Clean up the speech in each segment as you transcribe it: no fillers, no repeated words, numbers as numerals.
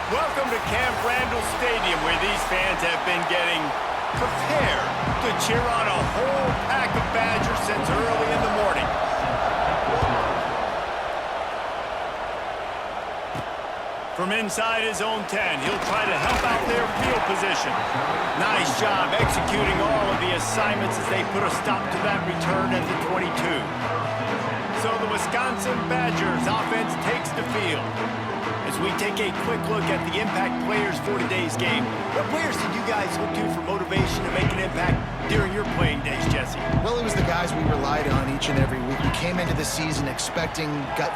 Welcome to Camp Randall Stadium, where these fans have been getting prepared to cheer on a whole pack of Badgers since early in the morning. From inside his own 10, he'll try to help out their field position. Nice job executing all of the assignments as they put a stop to that return at the 22. So the Wisconsin Badgers offense takes the field. As we take a quick look at the impact players for today's game, what players did you guys look to for motivation to make an impact during your playing days, Jesse? Well, it was the guys we relied on each and every week. We came into the season expecting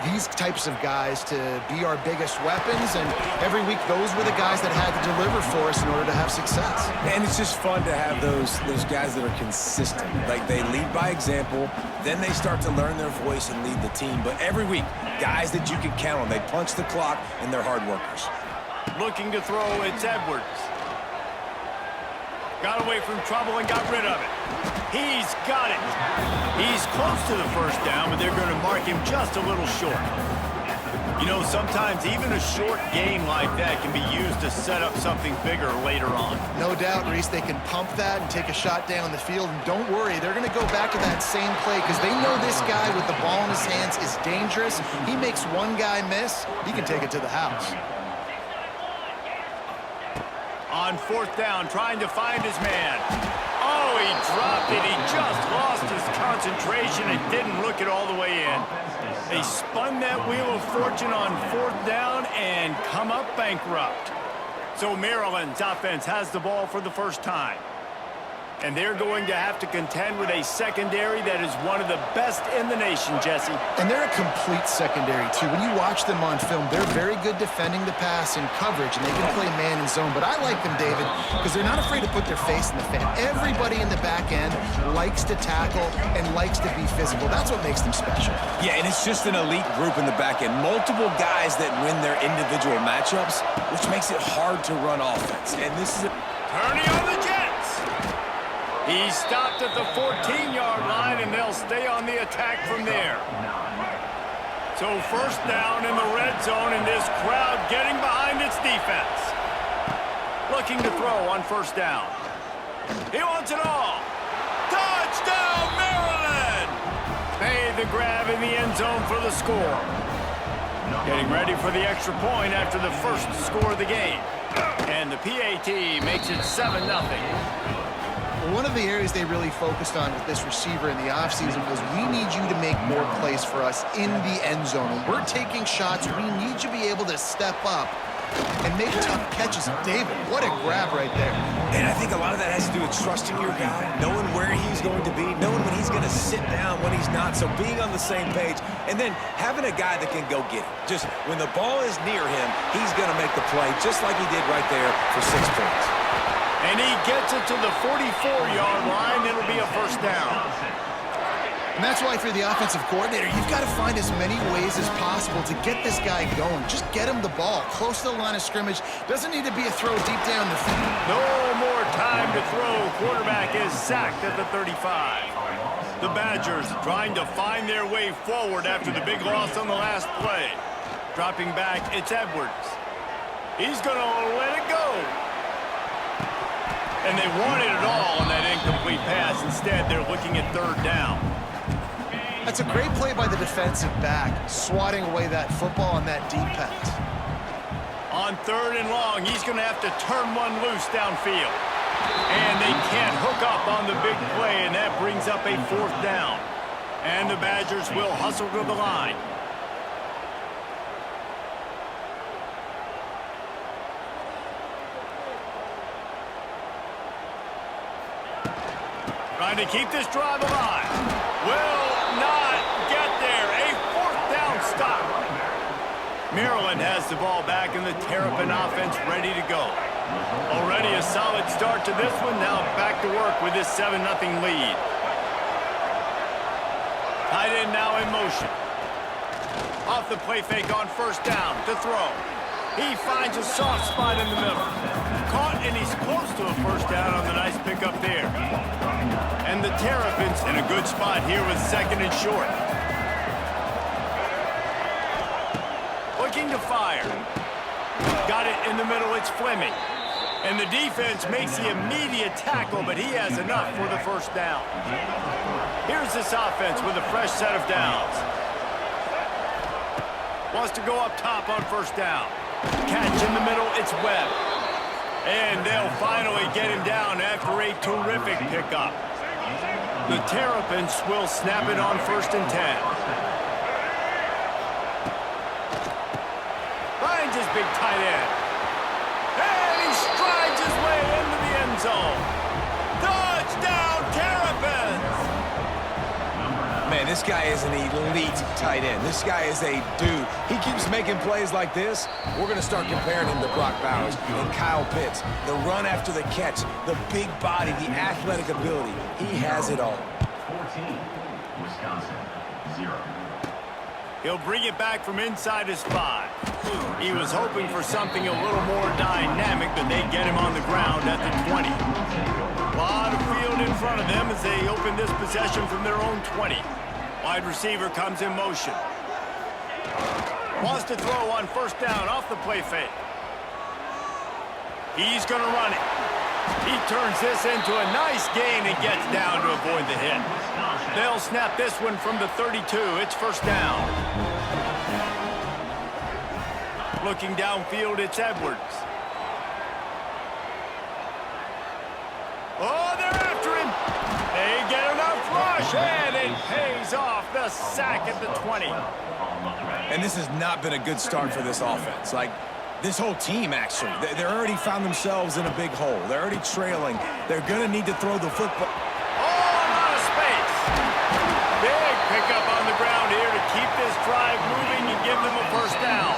these types of guys to be our biggest weapons, and every week those were the guys that had to deliver for us in order to have success. And it's just fun to have those guys that are consistent. Like, they lead by example, then they start to learn their voice and lead the team. But every week, guys that you can count on. They punch the clock, and they're hard workers. Looking to throw, it's Edwards. Got away from trouble and got rid of it. He's got it. He's close to the first down, but they're going to mark him just a little short. You know, sometimes even a short gain like that can be used to set up something bigger later on. No doubt, Reese, they can pump that and take a shot down the field. And don't worry, they're going to go back to that same play because they know this guy with the ball in his hands is dangerous. He makes one guy miss, he can take it to the house. On fourth down, trying to find his man. Oh, he dropped it. He just lost his concentration and didn't look it all the way in. They spun that wheel of fortune on fourth down and come up bankrupt. So Maryland's offense has the ball for the first time. And they're going to have to contend with a secondary that is one of the best in the nation, Jesse. And they're a complete secondary, too. When you watch them on film, they're very good defending the pass and coverage, and they can play man and zone. But I like them, David, because they're not afraid to put their face in the fan. Everybody in the back end likes to tackle and likes to be physical. That's what makes them special. Yeah, and it's just an elite group in the back end. Multiple guys that win their individual matchups, which makes it hard to run offense. And this is Turning on the Jets. He stopped at the 14-yard line, and they'll stay on the attack from there. So first down in the red zone, and this crowd getting behind its defense. Looking to throw on first down. He wants it all. Touchdown, Maryland! Made the grab in the end zone for the score. Getting ready for the extra point after the first score of the game. And the PAT makes it 7-0. One of the areas they really focused on with this receiver in the offseason was we need you to make more plays for us in the end zone. When we're taking shots, we need you to be able to step up and make tough catches. David, what a grab right there. And I think a lot of that has to do with trusting your guy, knowing where he's going to be, knowing when he's going to sit down, when he's not. So being on the same page, and then having a guy that can go get it. Just when the ball is near him, he's going to make the play, just like he did right there for 6 points. And he gets it to the 44-yard line. It'll be a first down. And that's why, for the offensive coordinator, you've got to find as many ways as possible to get this guy going. Just get him the ball close to the line of scrimmage. Doesn't need to be a throw deep down the field. No more time to throw. Quarterback is sacked at the 35. The Badgers trying to find their way forward after the big loss on the last play. Dropping back, it's Edwards. He's going to let it go. And they wanted it all on that incomplete pass. Instead, they're looking at third down. That's a great play by the defensive back, swatting away that football on that deep pass. On third and long, he's going to have to turn one loose downfield. And they can't hook up on the big play, and that brings up a fourth down. And the Badgers will hustle to the line. Trying to keep this drive alive. Will not get there. A fourth down stop. Maryland has the ball back in the Terrapin offense ready to go. Already a solid start to this one. Now back to work with this 7-0 lead. Tight end now in motion. Off the play fake on first down to throw. He finds a soft spot in the middle. Caught, and he's close to a first down on the nice pickup there. And the Terrapins in a good spot here with second and short. Looking to fire. Got it in the middle, it's Fleming. And the defense makes the immediate tackle, but he has enough for the first down. Here's this offense with a fresh set of downs. Wants to go up top on first down. Catch in the middle, it's Webb. And they'll finally get him down after a terrific pickup. The Terrapins will snap it on 1st and 10. Finds his big tight end. And he strides his way into the end zone. Touchdown, Terrapins! Man, this guy is an elite tight end. This guy is a dude. He keeps making plays like this. We're going to start comparing him to Brock Bowers and Kyle Pitts. The run after the catch, the big body, the athletic ability. He has it all. 14, Wisconsin, 0. He'll bring it back from inside his 5. He was hoping for something a little more dynamic, but they get him on the ground at the 20. A lot of field in front of them as they open this possession from their own 20. Wide receiver comes in motion. Wants to throw on first down off the play fake. He's going to run it. He turns this into a nice gain and gets down to avoid the hit. They'll snap this one from the 32. It's first down. Looking downfield, it's Edwards. Oh, they're after him. They get enough rush, and it pays off. The sack at the 20. And this has not been a good start for this offense. Like, this whole team, actually. They're already found themselves in a big hole. They're already trailing. They're going to need to throw the football. Oh, a lot of space. Big pickup on the ground here to keep this drive moving and give them a first down.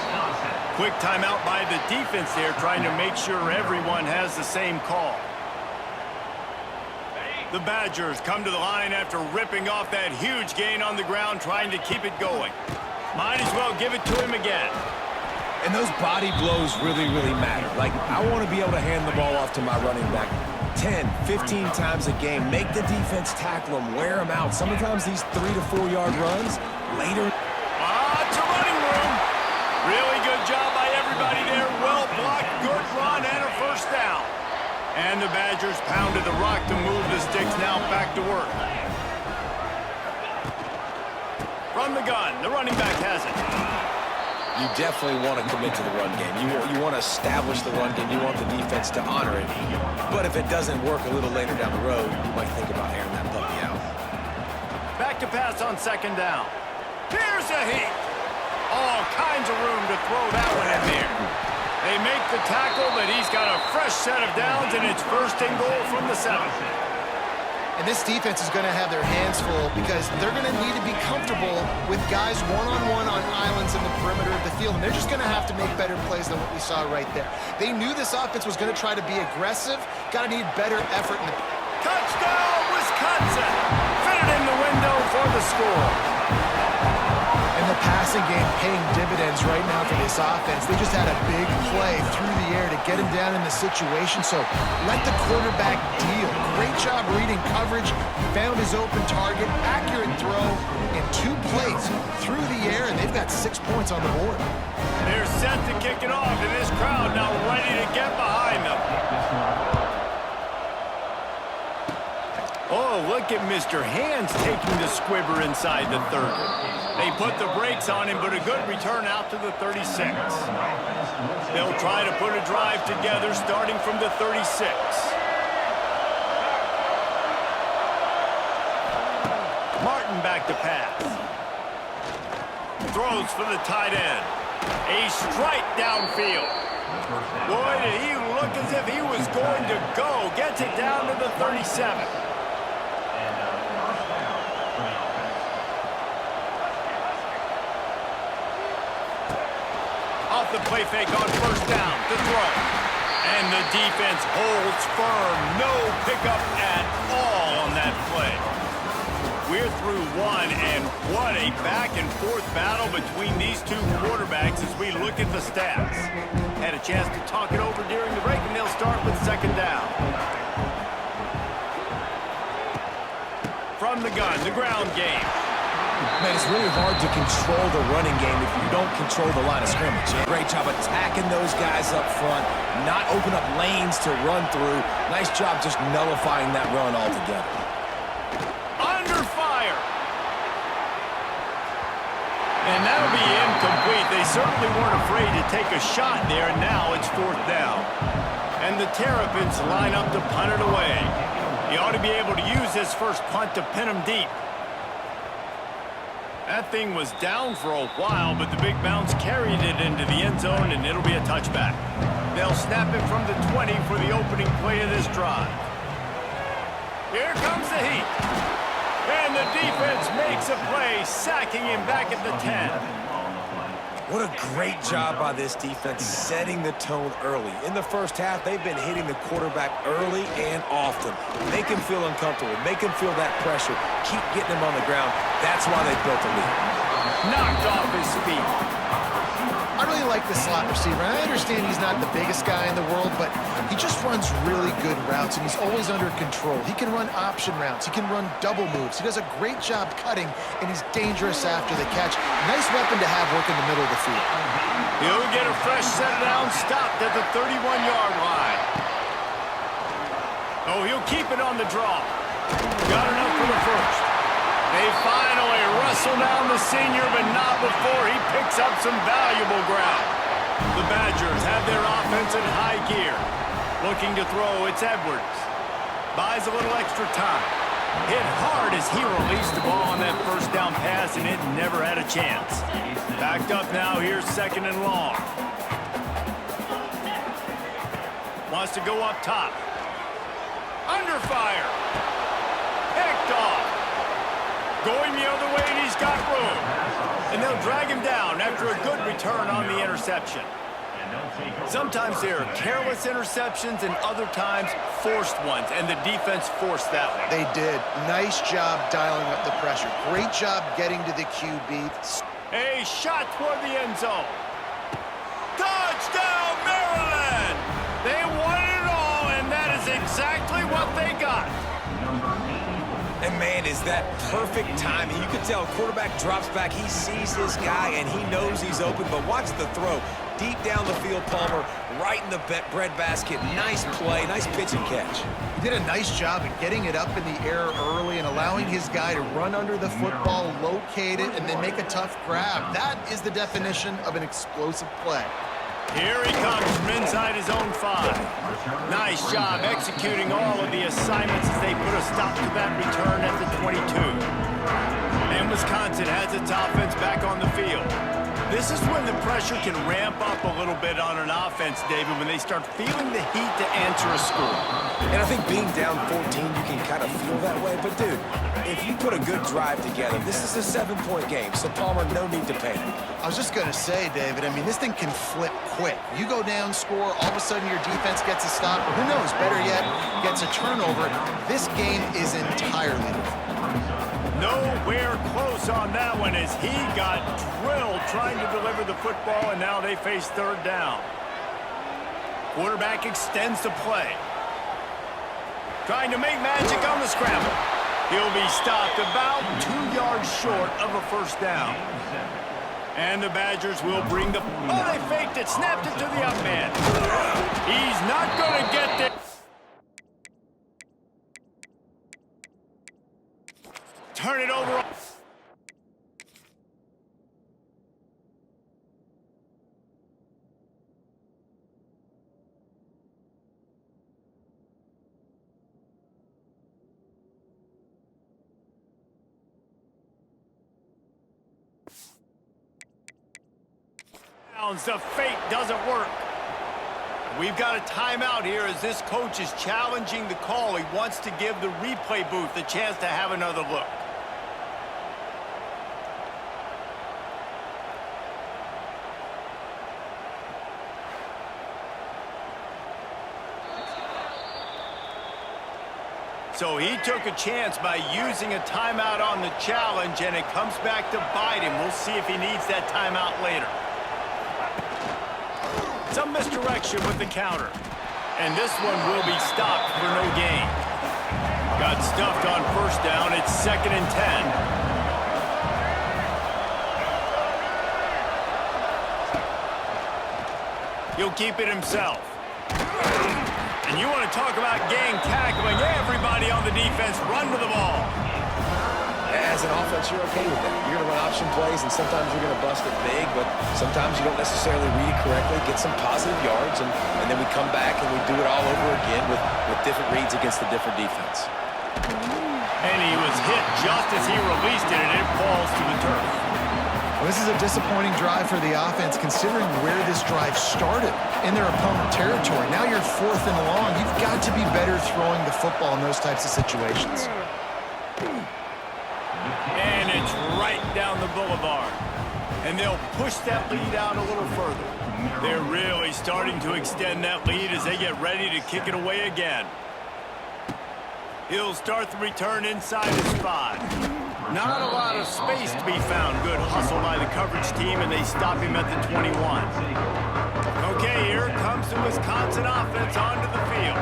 Quick timeout by the defense here, trying to make sure everyone has the same call. The Badgers come to the line after ripping off that huge gain on the ground, trying to keep it going. Might as well give it to him again. And those body blows really, really matter. Like, I want to be able to hand the ball off to my running back 10, 15 times a game. Make the defense tackle them, wear them out. Sometimes these 3 to 4 yard runs, later. It's a running room. Really good job by everybody there. Well blocked, good run, and a first down. And the Badgers pounded the rock to move the sticks, now back to work. From the gun, the running back has it. You definitely want to commit to the run game. You want to establish the run game. You want the defense to honor it. But if it doesn't work a little later down the road, you might think about airing that puppy out. Back to pass on second down. Here's a heat. All kinds of room to throw that one in there. They make the tackle, but he's got a fresh set of downs, and it's first and goal from the 7. And this defense is going to have their hands full because they're going to need to be comfortable with guys one-on-one on islands in the perimeter of the field. And they're just going to have to make better plays than what we saw right there. They knew this offense was going to try to be aggressive. Got to need better effort in the... Touchdown, Wisconsin! Fitted in the window for the score. And the passing game paying dividends right now for this offense. They just had a big play through the air to get him down in the situation. So let the quarterback deal. Great job reading coverage. Found his open target. Accurate throw in 2 plays through the air, and they've got 6 points on the board. They're set to kick it off, and this crowd now ready to get behind them. Oh, look at Mr. Hands taking the squibber inside the 30. They put the brakes on him, but a good return out to the 36. They'll try to put a drive together starting from the 36. Martin back to pass. Throws for the tight end. A strike downfield. Boy, did he look as if he was going to go. Gets it down to the 37. Off the play fake on first down to throw. And the defense holds firm. No pickup at all on that play. We're through one, and what a back-and-forth battle between these two quarterbacks as we look at the stats. Had a chance to talk it over during the break, and they'll start with second down. From the gun, the ground game. Man, it's really hard to control the running game if you don't control the line of scrimmage. Great job attacking those guys up front, not open up lanes to run through. Nice job just nullifying that run altogether. Under fire. And that'll be incomplete. They certainly weren't afraid to take a shot there, and now it's 4th down. And the Terrapins line up to punt it away. He ought to be able to use his first punt to pin him deep. That thing was down for a while, but the big bounce carried it into the end zone, and it'll be a touchback. They'll snap it from the 20 for the opening play of this drive. Here comes the heat. And the defense makes a play, sacking him back at the 10. What a great job by this defense setting the tone early. In the first half, they've been hitting the quarterback early and often. Make him feel uncomfortable. Make him feel that pressure. Keep getting him on the ground. That's why they built a lead. Knocked off his feet. I really like the slot receiver. I understand he's not the biggest guy in the world, but he just runs really good routes, and he's always under control. He can run option routes. He can run double moves. He does a great job cutting, and he's dangerous after the catch. Nice weapon to have working the middle of the field. He'll get a fresh set down, stopped at the 31-yard line. Oh, he'll keep it on the draw. Got enough for the first. They finally wrestle down the senior, but not before he picks up some valuable ground. The Badgers have their offense in high gear. Looking to throw, it's Edwards. Buys a little extra time. Hit hard as he released the ball on that first down pass, and it never had a chance. Backed up now, here's 2nd and long. Wants to go up top. Under fire. Picked off. Going the other way, and he's got room. And they'll drag him down after a good return on the interception. Sometimes there are careless interceptions, and other times forced ones, and the defense forced that one. They did. Nice job dialing up the pressure. Great job getting to the QB. A shot toward the end zone. Touchdown, Maryland! They won it all, and that is exactly what they got. And man, is that perfect timing. You can tell quarterback drops back. He sees his guy, and he knows he's open. But watch the throw. Deep down the field, Palmer, right in the breadbasket. Nice play, nice pitch and catch. He did a nice job at getting it up in the air early and allowing his guy to run under the football, locate it, and then make a tough grab. That is the definition of an explosive play. Here he comes from inside his own 5. Nice job executing all of the assignments as they put a stop to that return at the 22. And Wisconsin has its offense back on the field. This is when the pressure can ramp up a little bit on an offense, David, when they start feeling the heat to answer a score. And I think being down 14, you can kind of feel that way. But, dude, if you put a good drive together, this is a 7-point game, so Palmer, no need to panic. I was just going to say, David, I mean, this thing can flip quick. You go down, score, all of a sudden your defense gets a stop, or who knows, better yet, gets a turnover. This game is entirely different. Nowhere close on that one as he got drilled trying to deliver the football, and now they face 3rd down. Quarterback extends the play. Trying to make magic on the scramble. He'll be stopped about 2 yards short of a first down. And the Badgers will bring the... Oh, they faked it, snapped it to the up man. He's not going to get there. Turn it over. The fake doesn't work. We've got a timeout here as this coach is challenging the call. He wants to give the replay booth a chance to have another look. So he took a chance by using a timeout on the challenge, and it comes back to bite him. We'll see if he needs that timeout later. Some misdirection with the counter. And this one will be stopped for no gain. Got stuffed on first down. It's 2nd and 10. He'll keep it himself. And you want to talk about gang tackling. Everybody on the defense run to the ball. As an offense, you're okay with that. You're going to run option plays, and sometimes you're going to bust it big, but sometimes you don't necessarily read it correctly, get some positive yards, and then we come back and we do it all over again with different reads against the different defense. And he was hit just as he released it, and it falls to the turf. Well, this is a disappointing drive for the offense, considering where this drive started in their opponent territory. Now you're 4th and long. You've got to be better throwing the football in those types of situations. And it's right down the boulevard. And they'll push that lead out a little further. They're really starting to extend that lead as they get ready to kick it away again. He'll start the return inside his 5. Not a lot of space to be found. Good hustle by the coverage team, and they stop him at the 21. Okay, here comes the Wisconsin offense onto the field.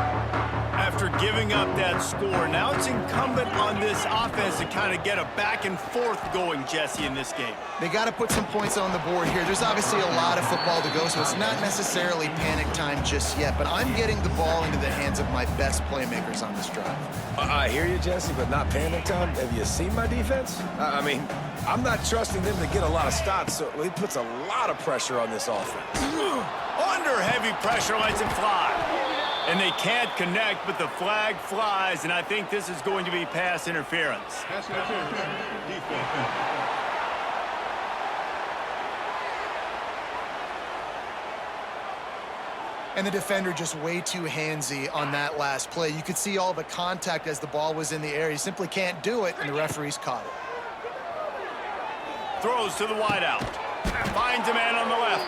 After giving up that score, now it's incumbent on this offense to kind of get a back and forth going, Jesse, in this game. They got to put some points on the board here. There's obviously a lot of football to go, so it's not necessarily panic time just yet, but I'm getting the ball into the hands of my best playmakers on this drive. I hear you, Jesse, but not panic time. Have you seen my defense? I mean, I'm not trusting them to get a lot of stops, so it puts a lot of pressure on this offense. Under heavy pressure, lets it fly. And they can't connect, but the flag flies, and I think this is going to be pass interference. Pass interference. Defense. And the defender just way too handsy on that last play. You could see all the contact as the ball was in the air. He simply can't do it, and the referee's caught it. Throws to the wideout. Finds a man on the left.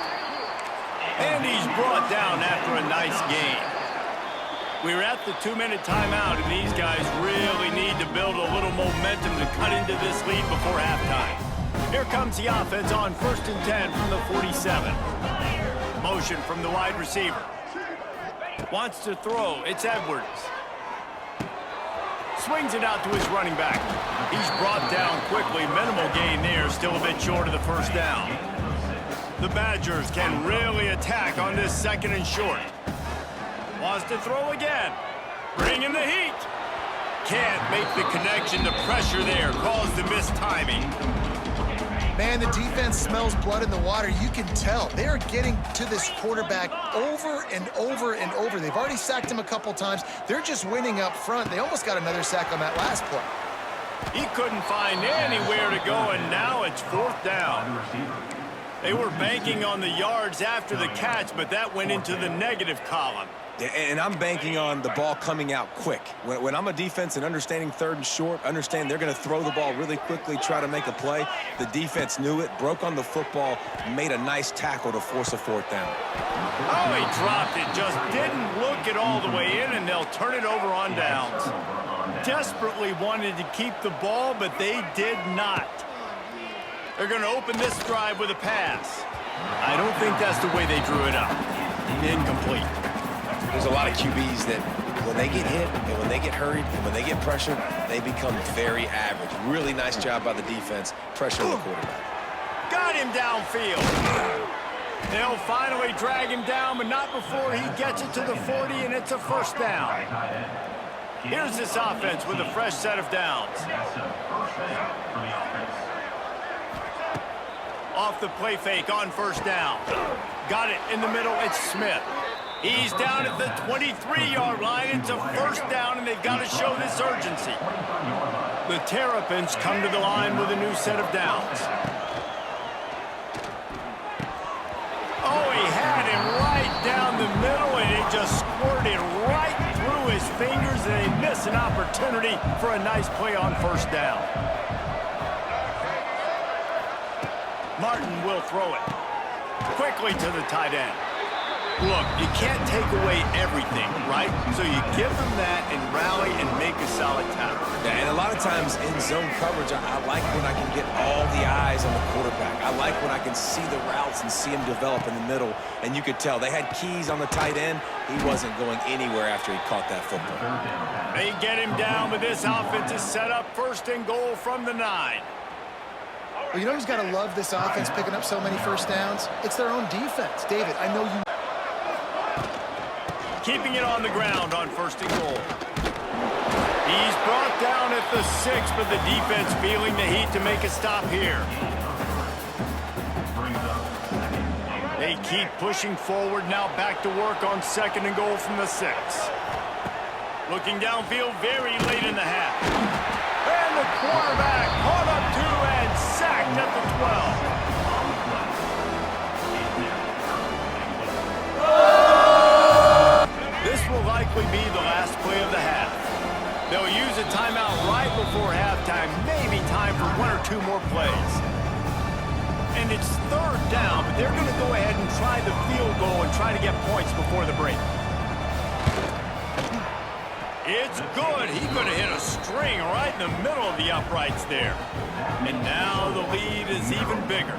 And he's brought down after a nice gain. We're at the 2-minute timeout, and these guys really need to build a little momentum to cut into this lead before halftime. Here comes the offense on 1st and 10 from the 47. Motion from the wide receiver. Wants to throw. It's Edwards. Swings it out to his running back. He's brought down quickly. Minimal gain there. Still a bit short of the first down. The Badgers can really attack on this 2nd and short. Wants to throw again. Bringing the heat. Can't make the connection. The pressure there caused the missed timing. Man, the defense smells blood in the water. You can tell. They are getting to this quarterback over and over and over. They've already sacked him a couple times. They're just winning up front. They almost got another sack on that last play. He couldn't find anywhere to go, and now it's 4th down. They were banking on the yards after the catch, but that went into the negative column. And I'm banking on the ball coming out quick. When I'm a defense and understanding 3rd and short, understand they're going to throw the ball really quickly, try to make a play. The defense knew it, broke on the football, made a nice tackle to force a 4th down. Oh, he dropped it, just didn't look it all the way in, and they'll turn it over on downs. Desperately wanted to keep the ball, but they did not. They're going to open this drive with a pass. I don't think that's the way they drew it up. Incomplete. There's a lot of QBs that when they get hit and when they get hurried and when they get pressured, they become very average. Really nice job by the defense, pressuring the quarterback. Got him downfield. They'll finally drag him down, but not before he gets it to the 40, and it's a 1st down. Here's this offense with a fresh set of downs. Off the play fake on 1st down. Got it in the middle, it's Smith. He's down at the 23-yard line. It's a 1st down, and they've got to show this urgency. The Terrapins come to the line with a new set of downs. Oh, he had him right down the middle, and it just squirted right through his fingers, and they miss an opportunity for a nice play on 1st down. Martin will throw it. Quickly to the tight end. Look, you can't take away everything, right? So you give them that and rally and make a solid tackle. Yeah, and a lot of times in zone coverage, I like when I can get all the eyes on the quarterback. I like when I can see the routes and see him develop in the middle. And you could tell they had keys on the tight end. He wasn't going anywhere after he caught that football. They get him down, but this offense is set up 1st and goal from the 9. Well, you know who's got to love this offense picking up so many 1st downs? It's their own defense. David, I know you... keeping it on the ground on 1st and goal. He's brought down at the 6, but the defense feeling the heat to make a stop here. They keep pushing forward, now back to work on 2nd and goal from the 6. Looking downfield very late in the half. And the quarterback caught up to and sacked at the 12. This will likely be the last play of the half. They'll use a timeout right before halftime, maybe time for 1 or 2 more plays. And it's 3rd down, but they're going to go ahead and try the field goal and try to get points before the break. It's good. He could have hit a string right in the middle of the uprights there. And now the lead is even bigger.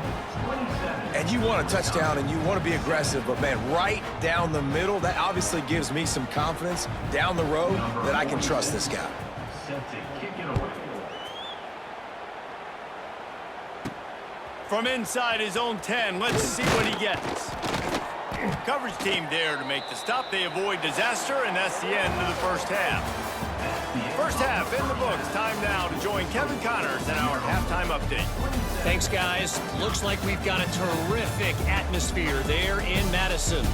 And you want a touchdown and you want to be aggressive, but man, right down the middle, that obviously gives me some confidence down the road that I can trust this guy. Set to kick it away. From inside his own 10, let's see what he gets. Coverage team there to make the stop. They avoid disaster, and that's the end of the first half. First half in the books. Time now to join Kevin Connors in our halftime update. Thanks, guys. Looks like we've got a terrific atmosphere there in Madison.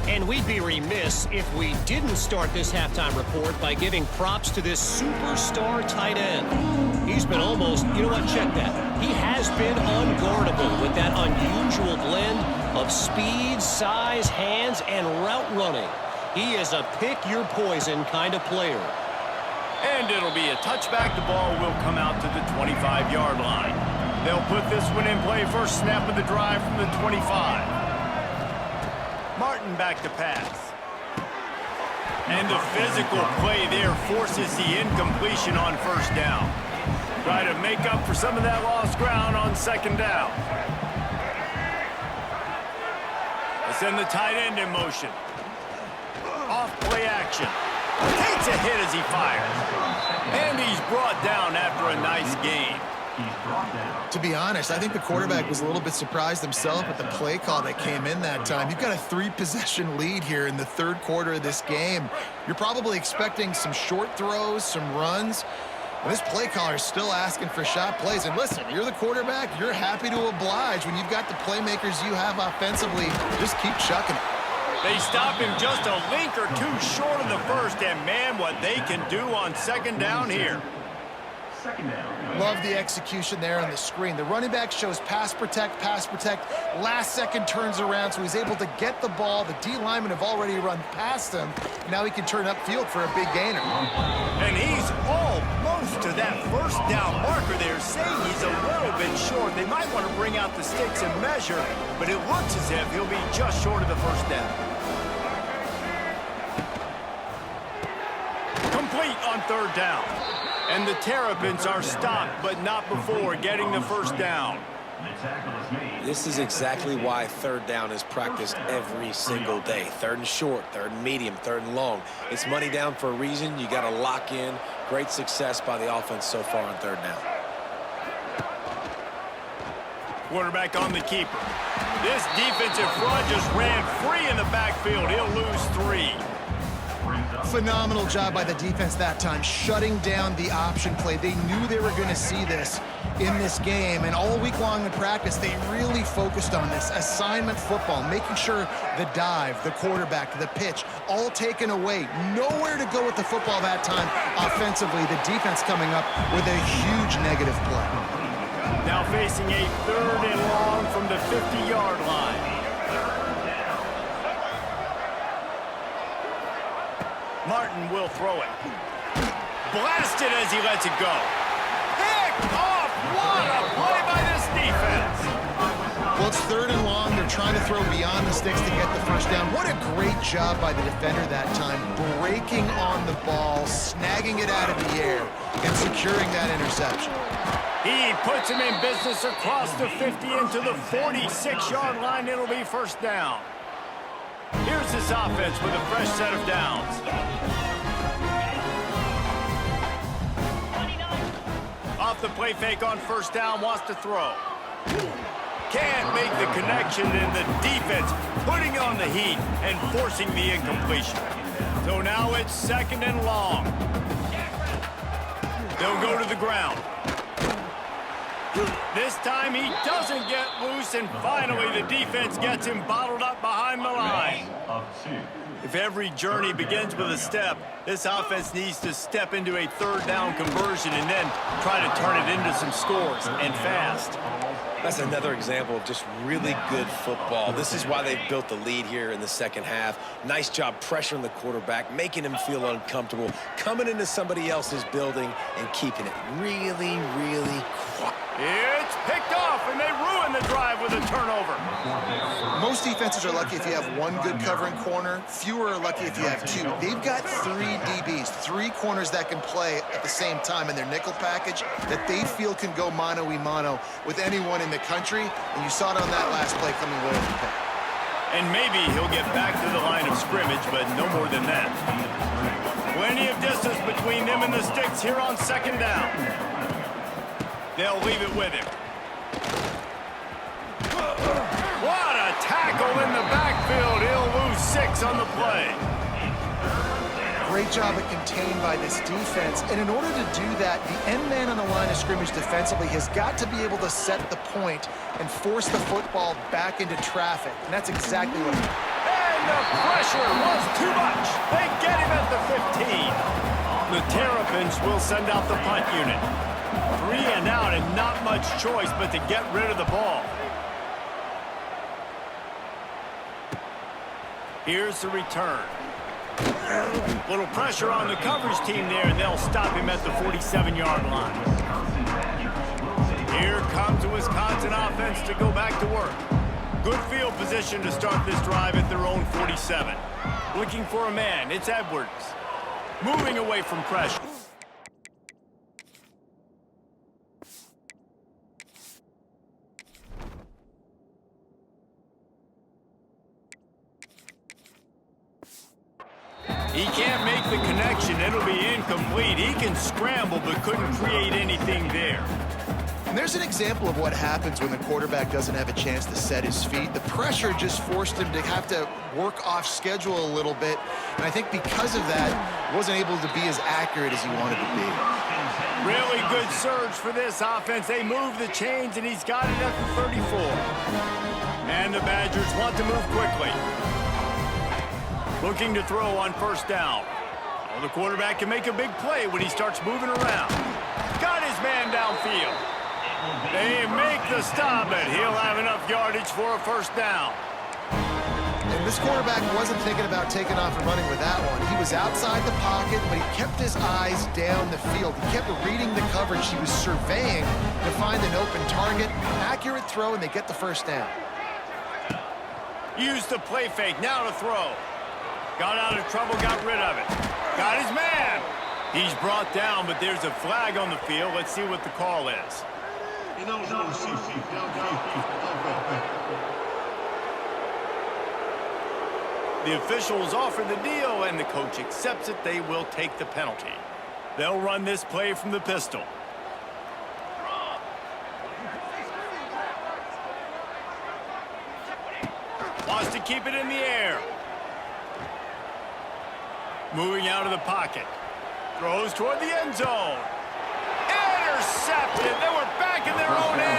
And we'd be remiss if we didn't start this halftime report by giving props to this superstar tight end. He's been almost, you know what, check that. He has been unguardable with that unusual blend of speed, size, hands, and route running. He is a pick-your-poison kind of player. And it'll be a touchback. The ball will come out to the 25-yard line. They'll put this one in play first snap of the drive from the 25. Martin back to pass. And the physical play there forces the incompletion on 1st down. Try to make up for some of that lost ground on 2nd down. They send the tight end in motion. Off play action. Takes a hit as he fires. And he's brought down after a nice gain. To be honest, I think the quarterback was a little bit surprised himself at the play call that came in that time. You've got a 3-possession lead here in the 3rd quarter of this game. You're probably expecting some short throws, some runs. And this play caller is still asking for shot plays. And listen, you're the quarterback. You're happy to oblige. When you've got the playmakers you have offensively, just keep chucking it. They stop him just a link or 2 short of the 1st. And man, what they can do on 2nd down here. Love the execution there on the screen. The running back shows pass protect, last second turns around, so he's able to get the ball. The D linemen have already run past him. Now he can turn upfield for a big gainer. And he's almost to that 1st down marker there, saying he's a little bit short. They might want to bring out the sticks and measure, but it looks as if he'll be just short of the 1st down. Complete on 3rd down. And the Terrapins are stopped, but not before getting the 1st down. This is exactly why 3rd down is practiced every single day. 3rd and short, 3rd and medium, 3rd and long. It's money down for a reason. You got to lock in. Great success by the offense so far on 3rd down. Quarterback on the keeper. This defensive front just ran free in the backfield. He'll lose 3. Phenomenal job by the defense that time, shutting down the option play. They knew they were going to see this in this game, and all week long in practice, they really focused on this assignment football, making sure the dive, the quarterback, the pitch, all taken away. Nowhere to go with the football that time offensively. The defense coming up with a huge negative play. Now facing a 3rd and long from the 50-yard line. Martin will throw it. Blasted as he lets it go. Picked off. What a play by this defense. Well, it's 3rd and long. They're trying to throw beyond the sticks to get the 1st down. What a great job by the defender that time, breaking on the ball, snagging it out of the air, and securing that interception. He puts him in business across the 50 into the 46-yard line. It'll be 1st down. Here's this offense with a fresh set of downs. Off the play fake on 1st down, wants to throw. Can't make the connection, and the defense putting on the the heat and forcing the incompletion. So now it's 2nd and long. They'll go to the ground. This time he doesn't get loose, and finally the defense gets him bottled up behind the line. If every journey begins with a step, this offense needs to step into a 3rd down conversion and then try to turn it into some scores, and fast. That's another example of just really good football. This is why they've built the lead here in the 2nd half. Nice job pressuring the quarterback, making him feel uncomfortable, coming into somebody else's building and keeping it really, really quiet. It's picked off, and they ruin the drive with a turnover. Most defenses are lucky if you have one good covering corner. Fewer are lucky if you have 2. They've got 3 DBs, 3 corners that can play at the same time in their nickel package that they feel can go mano-a-mano with anyone in the country, and you saw it on that last play coming away with the pick. And maybe he'll get back to the line of scrimmage, but no more than that. Plenty of distance between them and the sticks here on 2nd down. They'll leave it with him. What a tackle in the backfield. He'll lose 6 on the play. Great job at contained by this defense. And in order to do that, the end man on the line of scrimmage defensively has got to be able to set the point and force the football back into traffic. And that's exactly what he did. And the pressure was too much. They get him at the 15. The Terrapins will send out the punt unit. 3 and out, and not much choice but to get rid of the ball. Here's the return. Little pressure on the coverage team there, and they'll stop him at the 47-yard line. Here comes the Wisconsin offense to go back to work. Good field position to start this drive at their own 47. Looking for a man, it's Edwards. Moving away from pressure. He can't make the connection. It'll be incomplete. He can scramble, but couldn't create anything there. And there's an example of what happens when the quarterback doesn't have a chance to set his feet. The pressure just forced him to have to work off schedule a little bit. And I think because of that, wasn't able to be as accurate as he wanted to be. Really good surge for this offense. They move the chains, and he's got it at the 34. And the Badgers want to move quickly. Looking to throw on 1st down. Well, the quarterback can make a big play when he starts moving around. Got his man downfield. They make the stop, but he'll have enough yardage for a 1st down. And this quarterback wasn't thinking about taking off and running with that one. He was outside the pocket, but he kept his eyes down the field. He kept reading the coverage. He was surveying to find an open target. Accurate throw, and they get the 1st down. Used the play fake, now to throw. Got out of trouble, got rid of it. Got his man. He's brought down, but there's a flag on the field. Let's see what the call is. The officials offer the deal, and the coach accepts it. They will take the penalty. They'll run this play from the pistol. Wants to keep it in the air. Moving out of the pocket. Throws toward the end zone. Intercepted. They were back in their own end.